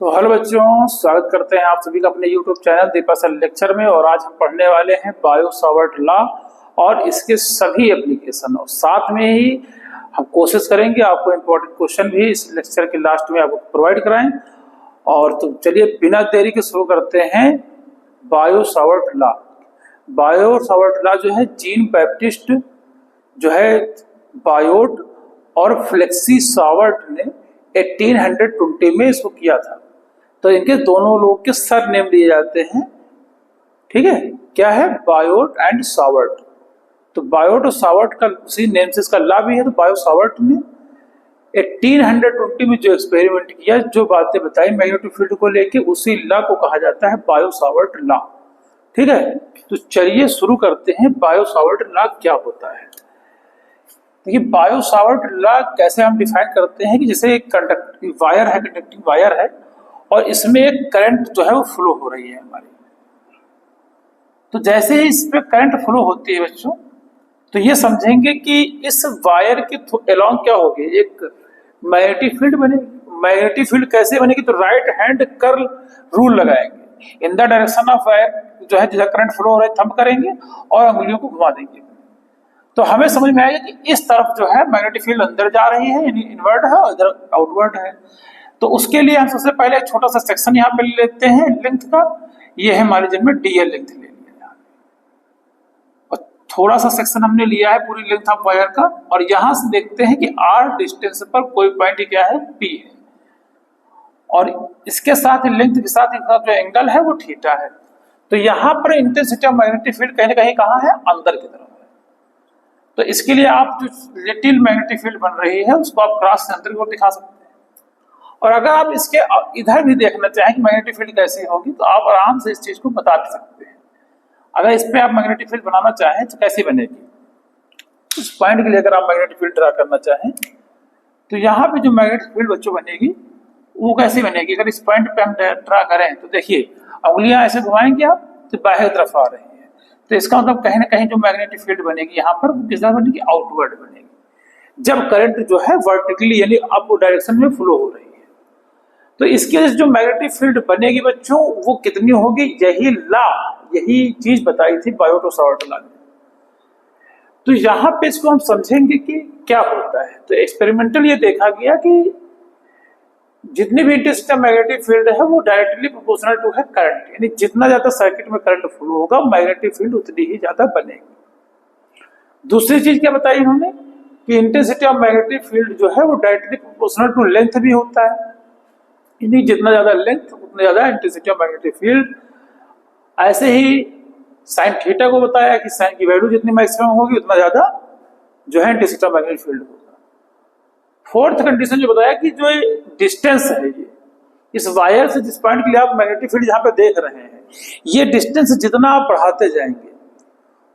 तो हेलो बच्चों, स्वागत करते हैं आप सभी का अपने YouTube channel Deepa sir lecture में। और आज हम पढ़ने वाले हैं बायो सावर्ट लॉ और इसके सभी एप्लीकेशन, और साथ में ही हम कोशिश करेंगे आपको इम्पोर्टेंट क्वेश्चन भी इस लेक्चर के लास्ट में आपको प्रोवाइड कराएं। और तो चलिए बिना देरी के शुरू करते हैं Biot Savart law. Biot Savart law जो है जीन बैप्टिस्ट जो है बायोट और फ्लेक्सी सावर्ट ने 1820 में इसको किया था। तो इनके दोनों लोगों के सर नेम लिए जाते हैं, ठीक है। क्या है? Biot and Savart. तो बायोट और सावर्ट का उसी नेम से इसका लॉ भी है। तो बायो सावर्ट ने 1820 में जो एक्सपेरिमेंट किया, जो बातें बताई मैग्नेटिक फील्ड को लेके, उसी लॉ को कहा जाता है बायो सावर्ट लॉ, ठीक है। तो चलिए शुरू करते हैं बायो सावर्ट लॉ क्या होता है। देखिए बायो सावर्ट लॉ कैसे हम डिफाइन करते हैं कि जैसे एक कंडक्टिंग वायर है, कंडक्टिंग वायर है और इसमें एक करंट जो है वो फ्लो हो रही है हमारी। तो जैसे ही इस पे करंट फ्लो होती है बच्चों, तो ये समझेंगे कि इस वायर के अलोंग क्या होगी, एक मैग्नेटिक फील्ड बनेगी। मैग्नेटिक फील्ड कैसे बनेगी? तो राइट हैंड कर्ल रूल लगाएंगे, in the direction of wire जो है जिधर करंट फ्लो हो रहा है थंब करेंगे और अंगुलियों को घुमा देंगे। तो हमें समझ में आएगा कि इस तरफ जो है मैग्नेटिक फील्ड अंदर जा रही है, यानी इनवर्ड है, और इधर आउटवर्ड है। तो उसके लिए हम सबसे पहले एक छोटा सा सेक्शन यहाँ पे ले लेते हैं लेंथ का। ये है हमारे जिनमें डीएल लेंथ ले लिया, और थोड़ा सा सेक्शन हमने लिया है पूरी लेंथ ऑफ वायर का। और यहां से देखते हैं कि आर डिस्टेंस पर कोई पॉइंट क्या है, पी है, और इसके साथ लेंथ के साथ जो एंगल है वो थीटा है। तो यहाँ पर इंटेंसिटी ऑफ मैग्नेटिक फील्ड कहीं ना कहीं कहाँ है, अंदर की तरफ। तो इसके लिए आप जो लिटिल मैग्नेटिक फील्ड बन रही है उसको आप क्रॉस सेंटर को दिखा सकते हैं। और अगर आप इसके इधर भी देखना चाहें कि मैग्नेटिक फील्ड कैसी होगी, तो आप आराम से इस चीज को बता सकते हैं। अगर इस पे आप मैग्नेटिक फील्ड बनाना चाहें तो कैसी बनेगी, उस पॉइंट के लिए अगर आप मैग्नेटिक फील्ड ड्रा करना चाहें तो यहाँ पे जो मैग्नेटिक फील्ड बच्चों बनेगी वो कैसी बनेगी। अगर इस पॉइंट पे हम ड्रा करें तो देखिए उंगलियां ऐसे घुमाएंगे आप तो बाहर तरफ आ रही है। तो इसका मतलब कहीं ना कहीं जो मैग्नेटिक फील्ड बनेगी यहाँ पर किस तरह बनेगी, आउटवर्ड बनेगी, जब करंट जो है वर्टिकली यानी अप डायरेक्शन में फ्लो हो रही है। तो इसके जो मैग्नेटिक फील्ड बनेगी बच्चों वो कितनी होगी, यही लॉ, यही चीज बताई थी बायोट और सावर्ट लॉ ने। तो यहाँ पे इसको हम समझेंगे कि क्या होता है। तो एक्सपेरिमेंटल ये देखा गया कि जितनी भी इंटेंसिटी मैग्नेटिक फील्ड है वो डायरेक्टली प्रोपोर्शनल टू है करंट, यानी जितना ज्यादा सर्किट में करंट फ्लो होगा मैग्नेटिक फील्ड उतनी ही ज्यादा बनेगी। दूसरी चीज क्या बताई इन्होंने कि इंटेंसिटी ऑफ मैग्नेटिक फील्ड जो है वो डायरेक्टली प्रोपोर्शनल टू लेंथ भी होता है, यानी जितना ज्यादा लेंथ उतना ज्यादा इंटेंसिटी ऑफ मैग्नेटिक फील्ड। ऐसे ही साइन थीटा को बताया कि साइन की वैल्यू जितनी मैक्सिमम होगी उतना ज्यादा जो है इंटेंसिटी ऑफ मैग्नेटिक फील्ड होगा। फोर्थ कंडीशन जो बताया कि जो डिस्टेंस है, ये इस वायर से जिस पॉइंट के लिए आप मैग्नेटिक फील्ड यहाँ पे देख रहे हैं, ये डिस्टेंस जितना आप बढ़ाते जाएंगे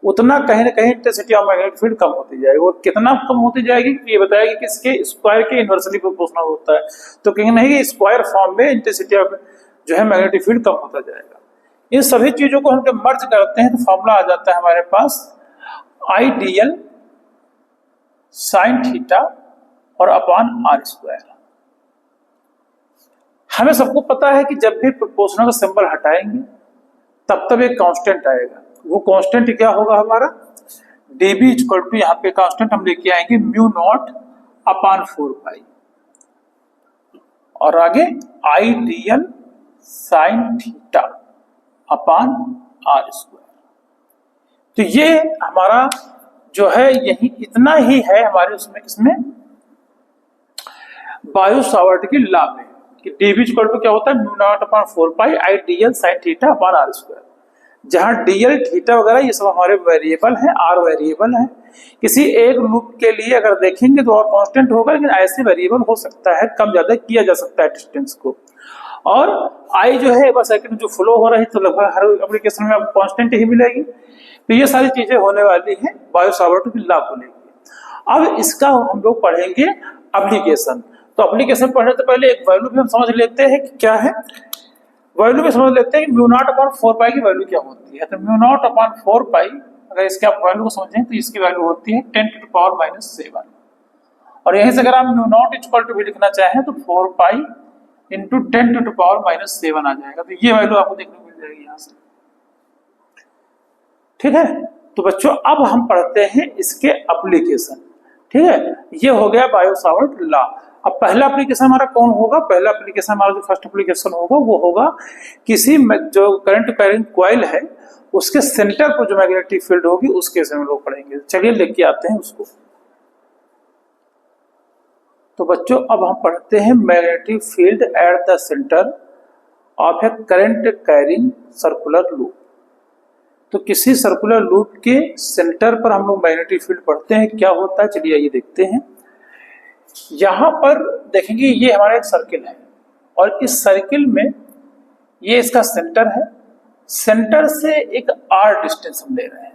उतना कहीं ना कहीं इंटेंसिटी ऑफ मैग्नेटिक फील्ड कम होती जाएगी। और कितना कम होती जाएगी ये बताएगी कि इसके स्क्वायर के इनवर्सली प्रोपोर्शनल होता है। तो कहीं नहीं स्क्वायर फॉर्म में इंटेंसिटी ऑफ जो है मैग्नेटिक फील्ड कम होता जाएगा। इन सभी चीजों को हम जब मर्ज करते हैं तो फॉर्मूला आ जाता है हमारे पास आईडीएल साइन थीटा और अपॉन आर स्क्वायर। हमें सबको पता है कि जब भी प्रोपोर्शनल का सिंबल हटाएंगे तब तब एक कांस्टेंट आएगा। वो कांस्टेंट क्या होगा हमारा, dB इक्वल टू, यहाँ पे कांस्टेंट हम लेके आएंगे म्यू नॉट अपॉन 4 पाई, और आगे i dl sine theta upon r square. तो ये हमारा जो है यही इतना ही है हमारे उसमें इसमें बायो सावर्ट की लॉ में कि dB इक्वल टू क्या होता है, mu not upon 4 pi i dl sine theta upon r square. जहां डीएल थीटा वगैरह ये सब हमारे वेरिएबल हैं, आर वेरिएबल है। किसी एक लूप के लिए अगर देखेंगे तो और कांस्टेंट होगा, लेकिन ऐसे वेरिएबल हो सकता है, कम ज्यादा किया जा सकता है डिस्टेंस को। और आई जो है बस सेकंड जो फ्लो हो रहा है तो लगभग हर एप्लीकेशन में आपको कांस्टेंट ही मिलेगी। तो ये सारी चीजें होने वाली हैं बायो सावर्ट की लॉ को लेकर। अब इसका हम लोग पढ़ेंगे एप्लीकेशन। तो एप्लीकेशन पढ़ने से पहले एक वैल्यू भी हम समझ लेते हैं कि क्या है। वैल्यू में समझ लेते हैं कि म्यू नॉट अपॉन 4 पाई की वैल्यू क्या होती है। तो म्यू नॉट अपॉन 4 पाई, अगर इसके आप वैल्यू को समझें तो इसकी वैल्यू होती है 10 टू द पावर -7। और यहीं से अगर आप म्यू नॉट इक्वल टू भी लिखना चाहें तो 4 पाई इंटू 10⁻⁻7 आ जाएगा। तो ये वैल्यू आपको देखने को मिल जाएगी यहाँ से। ठीक है, तो बच्चों अब हम पढ़ते हैं इसके एप्लीकेशन। ठीक है, ये हो गया बायो-सावर्ट लॉ। अब पहला एप्लीकेशन हमारा कौन होगा? पहला एप्लीकेशन हमारा जो फर्स्ट एप्लीकेशन होगा वो होगा किसी जो करंट कैरिंग कॉइल है उसके सेंटर पर जो मैग्नेटिक फील्ड होगी उस केस में लोग पढ़ेंगे। चलिए लेके आते हैं उसको। तो बच्चों अब हम पढ़ते हैं magnetic field at the centre of A current carrying circular loop. तो किसी सर्कुलर लूप के सेंटर पर हम लोग मैग्नेटिक फील्ड पढ़ते हैं, क्या होता है चलिए ये देखते हैं। यहां पर देखेंगे ये हमारा एक सर्किल है और इस सर्किल में ये इसका सेंटर है। सेंटर से एक आर डिस्टेंस हम ले रहे हैं।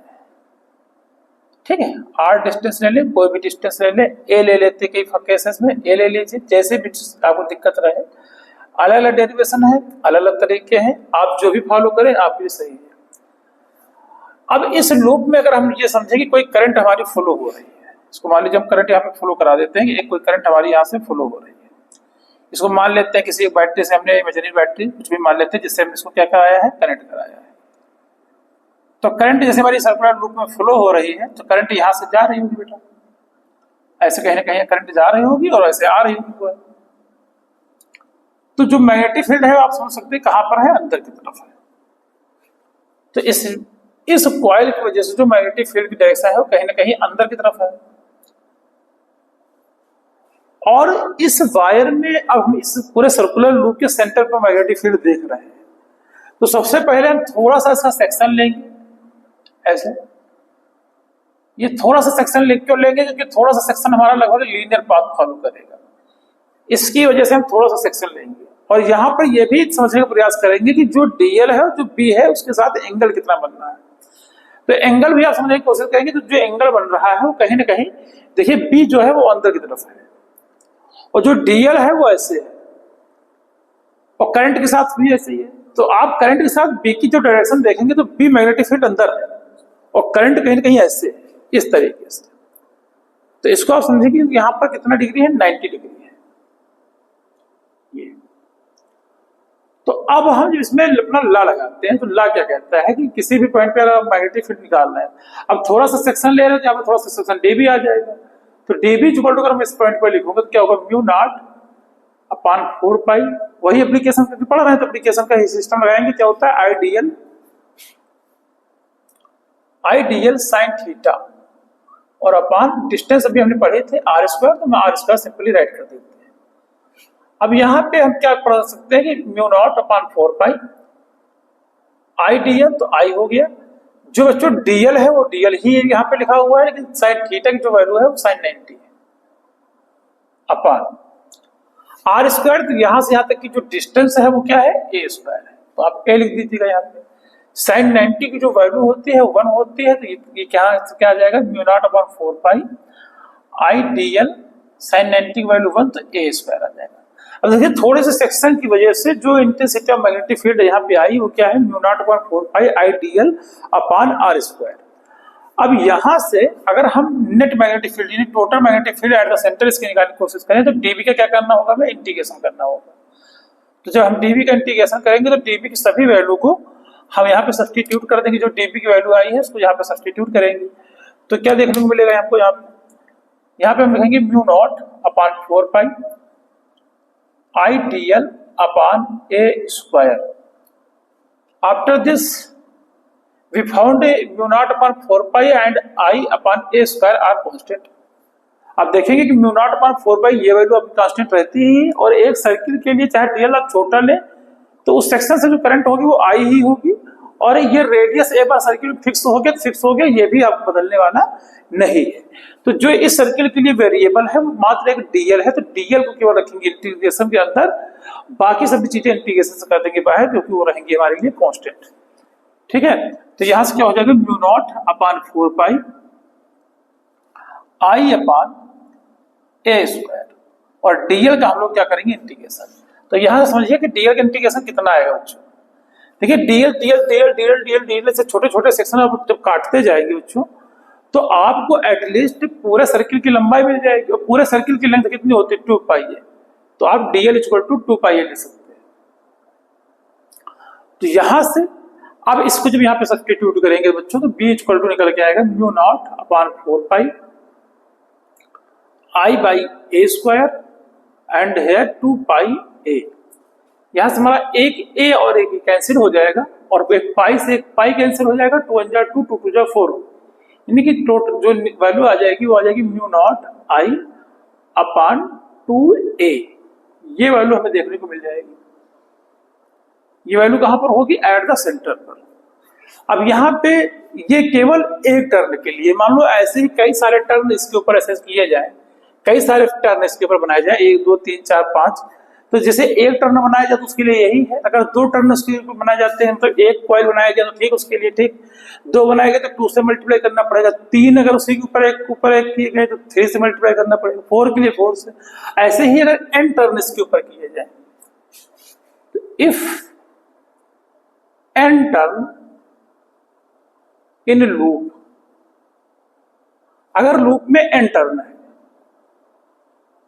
ठीक है, आर डिस्टेंस ले ले, कोई भी डिस्टेंस ले ले, ए ले लेते कई केसेस में ए ले लीजिए, जैसे भी आपको दिक्कत रहे। अलग अलग डेरिवेशन है, अलग अलग तरीके हैं, आप जो भी फॉलो करें आपके लिए सही है। अब इस लूप में अगर हम ये समझें कि कोई करंट हमारी फ्लो हो रही है, इसको मान लीजिए हम करंट यहाँ पे फ्लो करा देते हैं कि एक कोई करंट हमारी यहाँ से फ्लो हो रही है। इसको मान लेते हैं किसी एक बैटरी से हमने इमेजिनरी बैटरी कुछ भी मान लेते हैं जिससे हमने इसको क्या कराया है, कनेक्ट कराया है। तो करंट जैसे हमारी सर्कुलर लूप में फ्लो हो रही है तो करंट यहाँ से जा रही होगी बेटा, ऐसे कहीं ना कहीं करंट जा रही होगी और ऐसे आ रही होगी। तो जो मैग्नेटिक फील्ड है आप समझ सकते हैं कहां पर है, अंदर की तरफ है। तो इस कॉइल की वजह से जो मैग्नेटिक फील्ड की डायरेक्शन है वो कहीं ना कहीं अंदर की तरफ है। और इस वायर में अब हम इस पूरे सर्कुलर लूप के सेंटर पर मैग्नेटिक फील्ड देख रहे हैं। तो सबसे पहले हम थोड़ा सा इसका सेक्शन लेंगे, ऐसे ये थोड़ा सा सेक्शन क्यों लेंगे, क्योंकि थोड़ा सा सेक्शन हमारा लगभग लीनियर पाथ फॉलो करेगा, इसकी वजह से हम थोड़ा सा सेक्शन लेंगे। और यहाँ पर यह भी समझने का प्रयास करेंगे कि जो डीएल है और जो बी है उसके साथ एंगल कितना बन रहा है। तो एंगल भी आप समझने की कोशिश करेंगे तो जो एंगल बन रहा है वो कहीं ना कहीं देखिए बी जो है वो अंदर की तरफ है और जो डीएल है वो ऐसे है और करंट के साथ भी ऐसे ही है। तो आप करंट के साथ बी की जो डायरेक्शन देखेंगे तो बी मैग्नेटिक फील्ड अंदर है और करंट कहीं ना कहीं ऐसे है, इस तरीके से। तो इसको आप समझिए कि यहाँ पर कितना डिग्री है, 90 डिग्री है ये। तो अब हम इसमें अपना ला लगाते हैं। तो ला क्या कहता है कि किसी भी पॉइंट पे अगर मैग्नेटिक फील्ड निकालना है, अब थोड़ा सा सेक्शन ले रहे हैं तो यहाँ पर थोड़ा सा सेक्शन डी भी आ जाएगा। तो डी भी इक्वल टू अगर मैं इस पॉइंट पर लिखूंगा तो क्या होगा, म्यू नॉट अपॉन 4 पाई। वही एप्लीकेशन पढ़ रहे हैं तो एप्लीकेशन का ही सिस्टम लगाएंगे। क्या होता है, आइडियल साइन थीटा और अपॉन डिस्टेंस अभी हमने पढ़े थे आर स्क्वायर, तो मैं आर स्क्वायर सिंपली राइट कर देते हैं। अब यहाँ पे हम क्या पढ़ सकते हैं कि mu not upon 4 pi ideal, तो आई हो गया। जो बच्चों डीएल है वो डीएल ही यहाँ पे लिखा हुआ है, लेकिन साइन थीटा की जो वैल्यू है वो साइन 90 है अपॉन आर स्क्वायर। तो यहां से यहां तक की जो डिस्टेंस है वो क्या है, ए स्क्वायर है। तो आप ए लिख दीजिएगा यहाँ पे। साइन 90 की जो वैल्यू होती है 1 होती है, तो ये क्या आ जाएगा, mu not upon 4 pi i dl sign 90 की वैल्यू 1, तो ए स्क्वायर आ जाएगा। अब देखिए थोड़े से सेक्शन की वजह से जो इंटेंसिटी ऑफ मैग्नेटिक फील्ड यहाँ पे आई वो क्या है, mu not upon 4 pi i dl upon r square. अब यहां से अगर हम नेट मैग्नेटिक फील्ड यानी total magnetic field at the centre इसकी निकालने की कोशिश करें तो डीबी का क्या करना होगा, हमें इंटीग्रेशन करना होगा। तो जब हम डीबी का इंटीग्रेशन करेंगे तो डीबी की सभी वैल्यू को हम यहाँ पे सब्स्टिट्यूट कर देंगे। जो डीबी की वैल्यू आई है उसको यहाँ पे सब्स्टिट्यूट करेंगे तो क्या देखने को मिलेगा आपको, यहाँ पे हम लिखेंगे mu not upon 4 pi i dl upon A square. After this we found a mu naught upon 4 pi and I upon a square are constant। आप देखेंगे कि म्यू नॉट अपॉन 4 पाई ये वैल्यू आपकी कांस्टेंट रहती ही, और एक सर्किल के लिए चाहे डीएल आप छोटा ले तो उस सेक्शन से जो करंट होगी वो आई ही होगी, और ये रेडियस एक बार सर्किल फिक्स हो गया तो फिक्स हो गया, ये भी आपको बदलने वाला नहीं है। तो जो इस सर्किल के लिए वेरिएबल है वो मात्र एक डीएल है, तो डीएल को केवल रखेंगे इंटीग्रेशन के अंदर, बाकी सभी चीजें इंटीग्रेशन से कर देंगे बाहर क्योंकि वो रहेंगे हमारे लिए कांस्टेंट। ठीक है, तो यहां से क्या हो जाएगा, mu not upon 4 pi I upon A square, और डीएल का हम लोग क्या करेंगे, इंटीग्रेशन। तो यहां से समझिए कि डीएल का इंटीग्रेशन कितना आएगा बच्चों। देखिए DL DL DL DL DL DL से छोटे छोटे सेक्शन आप जब काटते जाएंगे बच्चों तो आपको एटलीस्ट पूरे सर्किल की लंबाई मिल जाएगी, और पूरे सर्किल की लेंथ कितनी होती है, 2 पाई है। तो आप dl इक्वल टू 2πa ले सकते हैं। तो यहां से अब इसको जब यहाँ पे सब्स्टिट्यूट करेंगे बच्चों, तो b इक्वल टू निकल के आएगा mu not upon 4π I by a square and है 2πa। यहां से हमारा एक a और एक कैंसिल हो जाएगा और एक पाई से एक पाई कैंसिल हो जाएगा, 2 1 जा 2 2 2 जा 4, यानी कि टोटल जो वैल्यू आ जाएगी वो आ जाएगी mu not I upon 2a। ये वैल्यू हमें देखने को मिल जाएगी। ये वैल्यू कहां पर होगी? एट द सेंटर पर। अब यहाँ पे ये केवल एक टर्न के लिए, मान लो ऐसे ही कई सारे टर्न इसके ऊपर एसेस किए जाए, कई सारे टर्न इसके ऊपर बनाए जाए, 1 2 3 4 5, तो जैसे एक टर्न बनाया जाए तो उसके लिए यही है। अगर 2 टर्न उसके ऊपर बनाए जाते हैं, मतलब एक कॉइल बनाया जाए तो ठीक, उसके लिए ठीक। 2 बनाए गए तो 2 से मल्टीप्लाई करना पड़ेगा। 3 अगर उसी के ऊपर एक किए गए तो 3 से मल्टीप्लाई करना पड़ेगा। 4 के लिए 4 से। ऐसे ही अगर n टर्न इसके ऊपर किए जाए, तो if n turn in loop, अगर लूप में n टर्न है,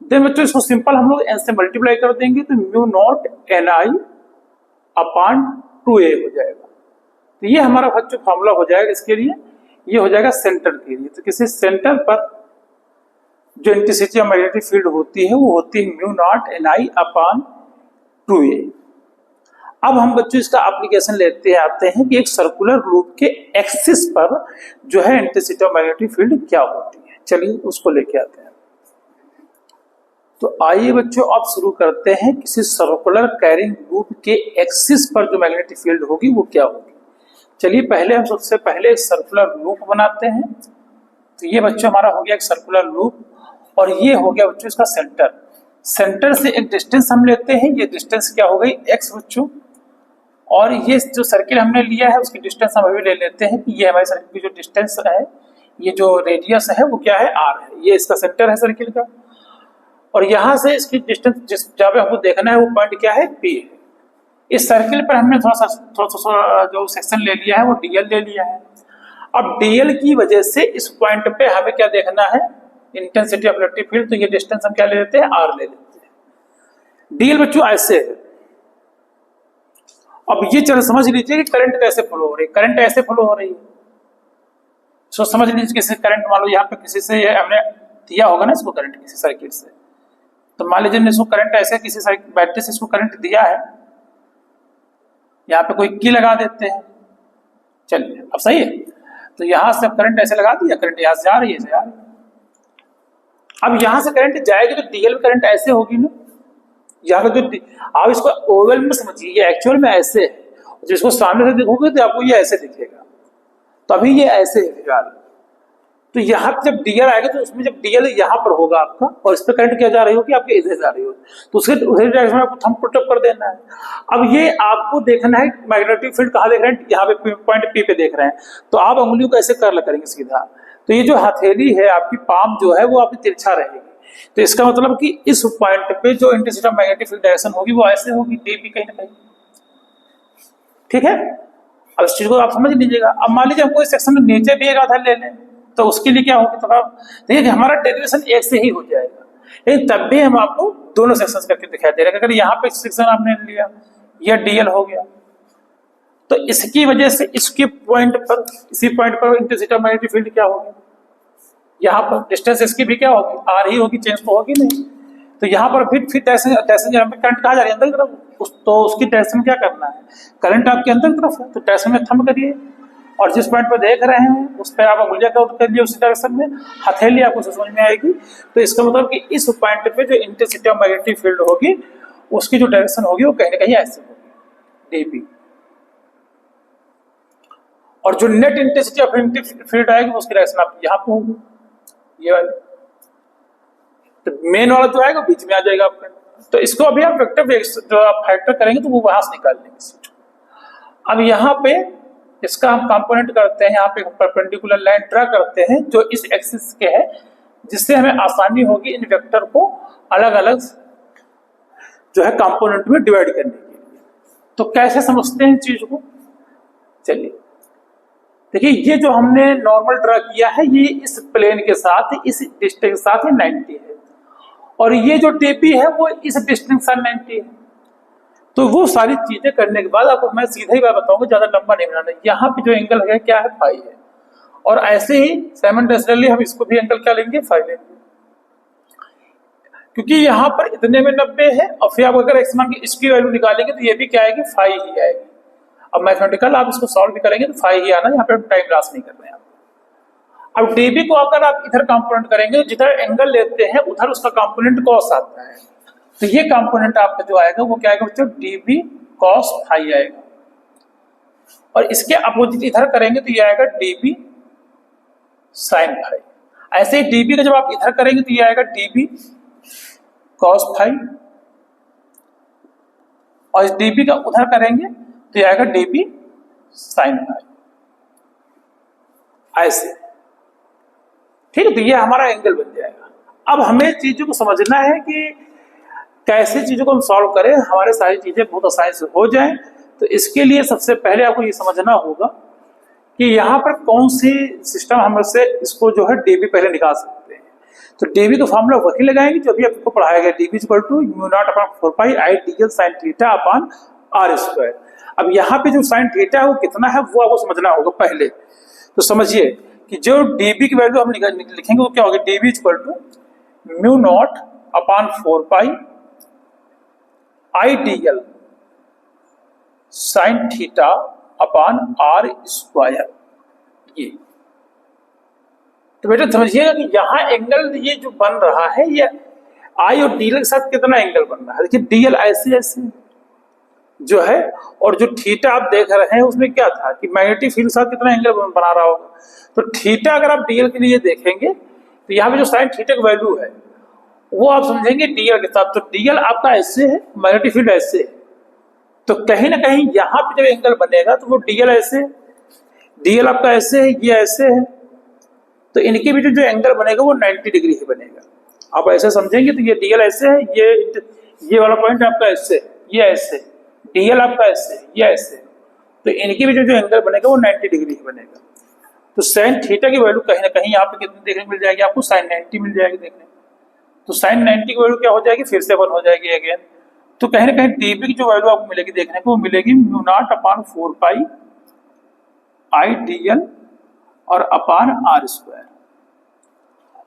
देन बच्चों इसको सिंपल हम लोग n से मल्टीप्लाई कर देंगे तो mu naught ni upon 2a हो जाएगा। तो ये हमारा बच्चों फॉर्मूला हो जाएगा इसके लिए, ये हो जाएगा सेंटर के लिए। तो किसी सेंटर पर जो इंटेंसिटी ऑफ मैग्नेटिक फील्ड होती है वो होती है mu not ni upon 2a। अब हम बच्चों इसका एप्लीकेशन लेते आते हैं कि एक सर्कुलर लूप के एक्सिस पर जो है इंटेंसिटी ऑफ मैग्नेटिक फील्ड क्या होती है। चलिए उसको लेके आते हैं। तो आइए बच्चों अब शुरू करते हैं किसी सर्कुलर कैरिंग लूप के एक्सिस पर जो मैग्नेटिक फील्ड होगी वो क्या होगी। चलिए पहले हम सबसे पहले एक सर्कुलर लूप बनाते हैं। तो ये बच्चों हमारा हो गया एक सर्कुलर लूप, और ये हो गया बच्चों इसका सेंटर। सेंटर से एक डिस्टेंस हम लेते हैं, ये डिस्टेंस क्या हो गई x बच्चों, और ये जो सर्किल हमने लिया है उसकी डिस्टेंस हम अभी ले लेते हैं कि ये हमारे सर्किल की जो डिस्टेंस है, ये जो रेडियस है वो क्या है r है। ये इसका सेंटर है सर्किल का, और यहां से इसकी डिस्टेंस जिस जहाँ पे हमको देखना है वो पॉइंट क्या है P है। इस सर्किल पर हमने थोड़ा सा जो सेक्शन ले लिया है वो dl ले लिया है। अब dl की वजह से इस पॉइंट पे हमें क्या देखना है? Intensity of electric field. तो ये डिस्टेंस हम क्या ले लेते हैं? r ले लेते हैं। dl बच्चों ऐसे है। अब ये चलो समझ लीजिए कि करंट कैसे फ्लो हो रही है। करंट ऐसे फ्लो हो रही है, सो समझ लीजिए किसी करंट, मान लो यहाँ पे किसी से हमने दिया होगा ना इसको करंट किसी सर्किट से, तो मान लीजिए इसको करंट ऐसे किसी बैटरी से इसको करंट दिया है, यहाँ पे कोई की लगा देते हैं। चलिए अब सही है। तो यहां से करंट ऐसे लगा दिया, करंट यहाँ से जा रही है, ऐसे जा रही है। अब यहां से करंट जाएगी तो डीएल में करंट ऐसे होगी ना, यहाँ पे जो आप इसको ओवल में समझिए, ये एक्चुअल में ऐसे है, जिसको सामने से देखोगे तो आपको ये ऐसे दिखेगा, तो अभी ये ऐसे है फिलहाल। तो यहाँ जब डीएल आएगा तो उसमें जब डीएल यहाँ पर होगा आपका, और इस पर करंट क्या जा रही होगी आपके इधर जा रही होगी, तो उसके डायरेक्शन में आपको थंब पुट अप कर देना है। अब ये आपको देखना है मैग्नेटिक फील्ड कहाँ देख रहे हैं, यहाँ पे पॉइंट पी पे देख रहे हैं, तो आप उंगलियों को ऐसे कर्ल करेंगे सीधा। तो ये जो हथेली है आपकी पाम जो है वो आपकी तिरछा रहेगी, तो इसका मतलब कि इस पॉइंट पे जो intensity of magnetic field direction होगी वो ऐसे होगी, डी कहीं ना कहीं। ठीक है, अब इस चीज को आप समझ लीजिएगा। अब मान लीजिए हमको इस सेक्शन में नीचे भी एक आधार ले लें, तो उसके लिए क्या होगा, तो आप देखिए हमारा डेरिवेशन एक से ही हो जाएगा, लेकिन तब भी हम आपको दोनों सेक्शंस करके दिखाई दे रहे हैं। अगर यहाँ पे सेक्शन आपने लिया, यह डीएल हो गया, तो इसकी वजह से इसके पॉइंट पर, इसी पॉइंट पर इंटेंसिटी ऑफ मैग्नेटिक फील्ड क्या होगी, यहाँ पर डिस्टेंस इसकी भी क्या होगी, आर ही होगी, चेंज तो होगी नहीं। तो यहाँ पर फिर डायरेक्शन करंट कहाँ जा रही है, अंदर की तरफ, तो उसकी डायरेक्शन क्या करना है, करंट आपके अंदर की तरफ है, तो डायरेक्शन में थंब करिए, और जिस पॉइंट पर देख रहे हैं उस पर आप उंगलियां काउंट कर लिए उसी डायरेक्शन में, हथेली आपको समझ में आएगी। तो इसका मतलब कि इस पॉइंट पे जो इंटेंसिटी ऑफ मैग्नेटिक फील्ड होगी उसकी जो डायरेक्शन होगी वो कहीं ना कहीं ऐसे होगी, डीपी, और जो नेट इंटेंसिटी ऑफ फील्ड आएगी उसकी डायरेक्शन आप यहाँ पे होगी, ये वाली। तो मेन वाला जो आएगा बीच में आ जाएगा आपका। तो इसको अभी आप वेक्टर जो आप फैक्टर करेंगे तो वो वहां से निकाल लेंगे। अब यहाँ पे इसका हम कंपोनेंट करते हैं, यहाँ पे परपेंडिकुलर लाइन ड्रा करते हैं जो इस एक्सिस के है, जिससे हमें आसानी होगी इन वेक्टर को अलग अलग जो है कंपोनेंट में डिवाइड करने के लिए। तो कैसे समझते हैं चीज को, चलिए देखिए, ये जो हमने नॉर्मल ड्रा किया है ये इस प्लेन के साथ, इस डिस्टेंस के साथ ये 90 है, और ये जो टीपी है वो इस डिस्टेंस 90 है। तो वो सारी चीजें करने के बाद आपको मैं सीधा ही बात बताऊंगा, ज्यादा लंबा नहीं बनाना। यहाँ पे जो एंगल है क्या है, फाई है। और ऐसे ही साइमल्टेनियसली हम इसको भी एंगल क्या लेंगे, फाई लेंगे, क्योंकि यहाँ पर इतने में 90 है और फिर आप अगर एक्स मान की इसकी वैल्यू निकालेंगे तो ये भी क्या आएगी, फाई ही आएगी। अब मैथमेटिकल आप इसको सॉल्व भी करेंगे तो फाई ही आना, यहाँ पे टाइम लॉस नहीं कर रहे हैं। अब डीबी को अगर आप इधर कंपोनेंट करेंगे, जिधर एंगल लेते हैं उधर उसका कंपोनेंट कॉस आता है, तो ये कंपोनेंट आपका जो आएगा वो क्या आएगा बच्चों, डीबी कॉस फाई आएगा। और इसके अपोजिट इधर करेंगे तो ये आएगा डीबी साइन फाई। ऐसे ही डीबी का जब आप इधर करेंगे तो ये आएगा डीबी कॉस फाई, और इस डीबी का उधर करेंगे तो ये आएगा डीबी साइन फाई। ऐसे ठीक है, तो ये हमारा एंगल बन जाएगा। अब हमें चीजों को समझना है कि कैसे चीजों को हम सॉल्व करें, हमारे सारी चीजें बहुत आसानी से हो जाएं। तो इसके लिए सबसे पहले आपको ये समझना होगा कि यहाँ पर कौन सी सिस्टम हम से इसको जो है डीबी पहले निकाल सकते हैं। तो डीबी का फॉर्मूला वही लगाएंगे जो अभी आपको पढ़ाया गया, dB equal to mu not upon 4 pi i dl sine theta upon r square. अब यहाँ पे जो साइन थीटा है वो कितना है वो आपको समझना होगा पहले। तो समझिए कि जो डीबी की वैल्यू हम लिखेंगे वो क्या होगी, dB equal to mu not upon 4 pi i dl sine theta upon r square. ये तो बेटा समझिएगा कि यहाँ एंगल ये जो बन रहा है ये आई और डीएल के साथ कितना एंगल बन रहा है। देखिए डीएल ऐसे ऐसे जो है, और जो थीटा आप देख रहे हैं उसमें क्या था कि मैग्नेटिक फील्ड के साथ कितना एंगल बना रहा होगा। तो थीटा अगर आप डीएल के लिए देखेंगे तो यहाँ पे जो साइन थीटा की वैल्यू है वो आप समझेंगे डीएल के साथ। तो डीएल आपका ऐसे है, मैग्नेटिक फील्ड ऐसे है, तो कहीं ना कहीं यहाँ पे जब एंगल बनेगा तो वो डीएल ऐसे, डीएल आपका ऐसे है, ये ऐसे है, तो इनके बीच जो एंगल बनेगा वो 90 डिग्री ही बनेगा। आप ऐसे समझेंगे तो ये डीएल ऐसे है, ये वाला पॉइंट आपका ऐसे है, ये ऐसे, डीएल आपका ऐसे, ये ऐसे, तो इनके बीच जो एंगल बनेगा वो 90 डिग्री ही बनेगा। तो साइन थीटा की वैल्यू कहीं ना कहीं यहाँ पे कितनी देखने मिल जाएगी आपको, साइन 90 मिल जाएगी देखने। तो साइन 90 की वैल्यू क्या हो जाएगी, फिर से 1 हो जाएगी अगेन। तो कहीं ना कहीं डीबी की जो वैल्यू आपको मिलेगी देखने को, वो मिलेगी mu not upon 4 pi i DL और अपॉन आर स्क्वायर।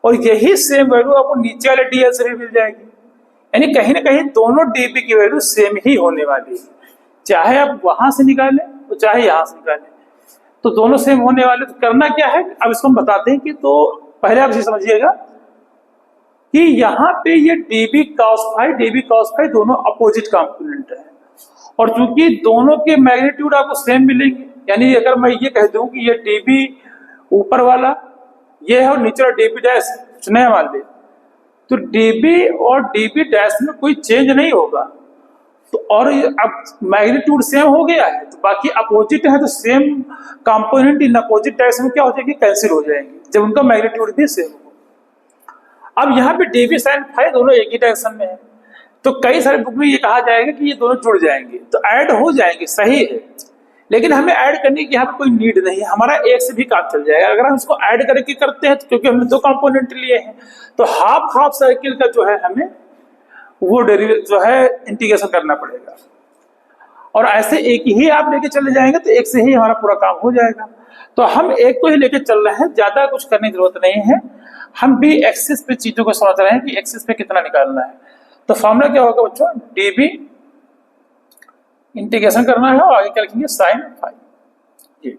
और यही सेम वैल्यू आपको नीचे वाले डीएल से भी मिल जाएगी। यानी कहीं ना कहीं दोनों डीबी की वैल्यू सेम ही होने वाली है, चाहे आप वहां से निकालें और चाहे यहां से निकालें, तो दोनों सेम होने वाले। तो करना क्या है, अब इसको हम बताते हैं कि तो पहले आप ये समझिएगा कि यहाँ पे ये डीबी कॉस फाई दोनों अपोजिट कंपोनेंट है, और चूंकि दोनों के मैग्नीट्यूड आपको सेम मिलेंगे, यानी अगर मैं ये कह दूं कि ये डीबी ऊपर वाला ये है और नीचे वाला डीबी डैश कुछ नया मान ले, तो डीबी और डीबी डैश में कोई चेंज नहीं होगा। तो और अब मैग्नीट्यूड सेम हो गया है तो बाकी अपोजिट है, तो same component in opposite direction में क्या हो जाएगी, कैंसिल हो जाएंगे जब उनका मैग्नीट्यूड भी सेम हो। अब यहाँ पे डीबी साइन फाई दोनों एक ही डायरेक्शन में है, तो कई सारे बुक में ये कहा जाएगा कि ये दोनों जुड़ जाएंगे तो ऐड हो जाएंगे, सही है, लेकिन हमें ऐड करने की यहाँ पे कोई नीड नहीं है, हमारा एक से भी काम चल जाएगा। अगर हम इसको ऐड करके करते हैं तो क्योंकि हमने 2 कंपोनेंट लिए हैं, तो हाफ सर्किल का जो है हमें वो डेरिवेटिव जो है इंटीग्रेशन करना पड़ेगा, और ऐसे एक ही आप लेके चले जाएंगे तो एक से ही हमारा पूरा काम हो जाएगा। तो हम एक को ही लेके चल रहे हैं, ज्यादा कुछ करने की जरूरत नहीं है। हम भी एक्सिस पे चीजों को समझ रहे हैं कि एक्सिस पे कितना निकालना है। तो फॉर्मूला क्या होगा बच्चों, डीबी इंटीग्रेशन करना है और आगे क्या लिखेंगे, साइन फाई।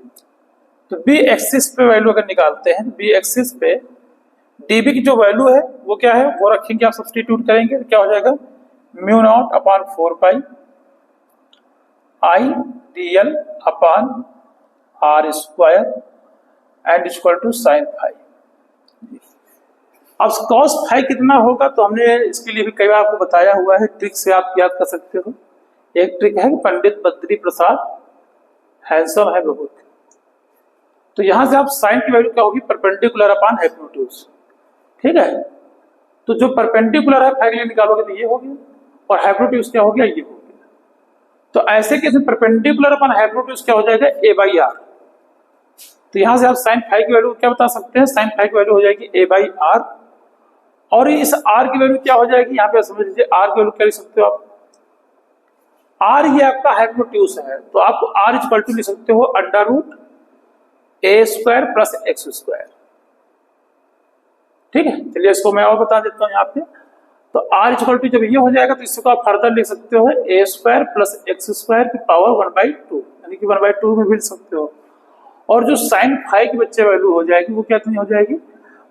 तो बी एक्सिस पे वैल्यू अगर निकालते हैं, बी एक्सिस पे डीबी की जो वैल्यू है वो क्या है, वो रखेंगे, आप सब्स्टिट्यूट करेंगे, क्या हो जाएगा, mu not upon 4 pi i dl upon r square and equal to sine phi. अब कॉस फाई कितना होगा, तो हमने इसके लिए भी कई बार आपको बताया हुआ है, ट्रिक से आप याद कर सकते हो। एक ट्रिक है कि पंडित बद्री प्रसाद हैंडसम है बहुत, तो यहां से आप साइन की वैल्यू क्या होगी, परपेंडिकुलर अपॉन हाइपोटेन्यूज, ठीक है। तो जो परपेंडिकुलर है फाई के लिए निकालोगे तो ये हो गया, और हाइपोटेन्यूज क्या हो गया, ये हो गया। तो ऐसे केस में परपेंडिकुलर अपॉन हाइपोटेन्यूज क्या हो जाएगा, ए बाई आर। तो यहां से आप साइन फाई की वैल्यू क्या बता सकते हैं, साइन फाई की वैल्यू हो जाएगी ए बाई आर, और इस आर की वैल्यू क्या हो जाएगी, यहाँ पे समझ लीजिए आर की वैल्यू क्या लिख सकते हो आप, आर ये आपका हाइपोटेन्यूज है, तो आप आर इक्वल टू लिख सकते हो अंडर रूट ए स्क्वायर प्लस एक्स स्क्वायर। ठीक है, चलिए इसको मैं और बता देता हूँ यहाँ पे। तो आर इक्वल टू जब ये हो जाएगा तो इसको आप फर्दर लिख सकते हो ए स्क्वायर प्लस एक्स स्क्वायर की पावर 1/2, यानी कि 1/2 में भी लिख सकते हो। और जो साइन फाई की बच्चे वैल्यू हो जाएगी वो क्या हो जाएगी,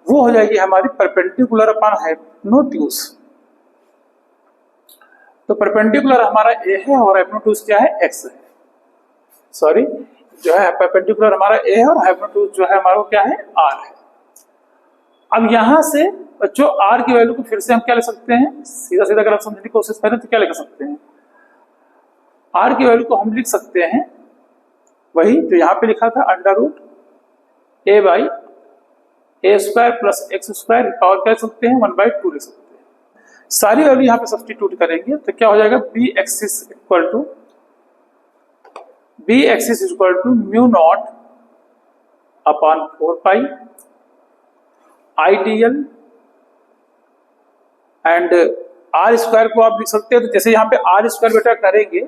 वो हो जाएगी हमारी परपेंडिकुलर अपॉन हाइपोटेन्यूज। तो परपेंडिकुलर हमारा ए है और हाइपोटेन्यूज क्या है, एक्स है। सॉरी, जो है परपेंडिकुलर हमारा ए है और हाइपोटेन्यूज जो है हमारा क्या है, आर है। अब यहां से बच्चों आर की वैल्यू को फिर से हम क्या लिख सकते हैं, सीधा सीधा अगर आप समझने की कोशिश करें तो क्या लिख सकते हैं, आर की वैल्यू को हम लिख सकते हैं वही जो यहाँ पे लिखा था under root a by a square plus x square power क्या लिख सकते हैं, 1/2 लिख सकते हैं। सारी वैल्यू यहाँ पे सब्स्टिट्यूट करेंगे तो क्या हो जाएगा, B axis equal to mu not upon 4 pi i dl and r square को आप लिख सकते हैं। तो जैसे यहाँ पे आर स्क्वायर बेटा करेंगे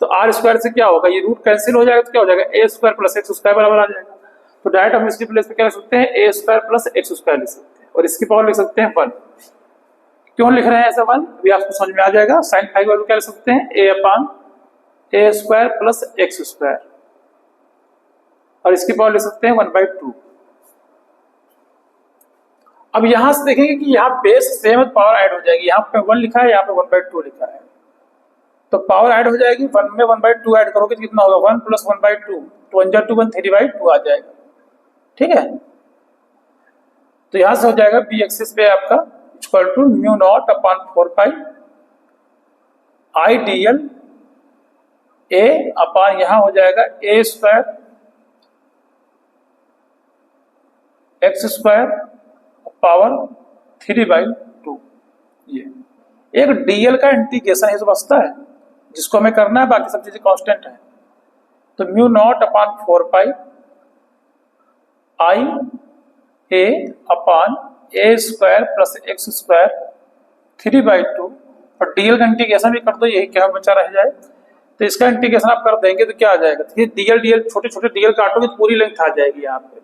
तो आर स्क्वायर से क्या होगा, ये रूट कैंसिल हो जाएगा तो क्या हो जाएगा, a square plus x square बराबर आ जाएगा। तो डायरेक्ट हम इसकी प्लेस पे क्या लिख सकते हैं, ए स्क्वायर प्लस एक्स स्क्वायर लिख सकते हैं और इसकी पावर लिख सकते हैं 1। क्यों लिख रहे हैं ऐसा 1, अभी आपको समझ में आ जाएगा। साइन फाई वैल्यू क्या लिख सकते हैं, ए अपॉन ए स्क्वायर प्लस एक्स स्क्वायर और इसकी पावर लिख सकते हैं 1/2। अब यहां से देखेंगे कि यहाँ बेस सेम पावर ऐड हो जाएगी, यहाँ पे 1 लिखा है, यहाँ पे 1/2 लिखा है, तो पावर ऐड हो जाएगी। 1 में 1/2 ऐड करोगे तो कितना होगा, 1 + 1/2, 2 × 2 = 3/2 आ जाएगा। ठीक है, तो यहां से हो जाएगा बी एक्सिस पे आपका equal to mu not upon 4 pi i d l a upon यहां हो जाएगा a square x square power 3/2। ये एक डीएल का इंटीग्रेशन है, बचता है जिसको हमें करना है, बाकी सब चीजें कांस्टेंट है। तो mu not upon 4 pi I A upon A square plus x square 3/2 और डीएल का इंटीग्रेशन भी कर दो, यही क्या बचा रह जाए। तो इसका इंटीग्रेशन आप कर देंगे तो क्या आ जाएगा, तो डीएल डीएल छोटे छोटे डीएल काटोगे तो पूरी लेंथ आ जाएगी यहाँ पे।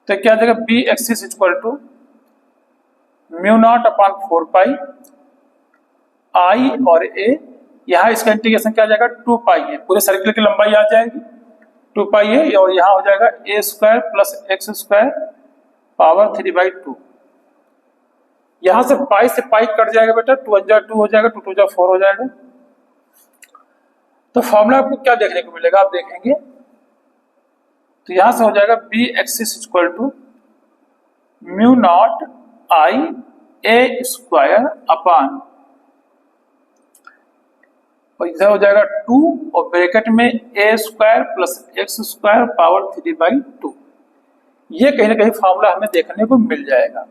तो क्या आ जाएगा, B axis equal to mu not upon 4 pi i और ए, यहाँ इसका इंटीग्रेशन क्या आ जाएगा, 2 पाई है, पूरे सर्किल की लंबाई आ जाएगी 2 पाई है और यहाँ हो जाएगा a square plus x square power 3/2। यहां से पाई से पाई कट जाएगा बेटा, 2 × 2 हो जाएगा, 2 × 2 = 4 हो जाएगा। तो फॉर्मूला आपको क्या देखने को मिलेगा, आप देखेंगे तो यहां से हो जाएगा B axis equal to mu naught I a square upon और इधर हो जाएगा 2 और ब्रैकेट में a square plus x square power 3/2। ये कहीं ना कहीं फॉर्मूला हमें देखने को मिल जाएगा,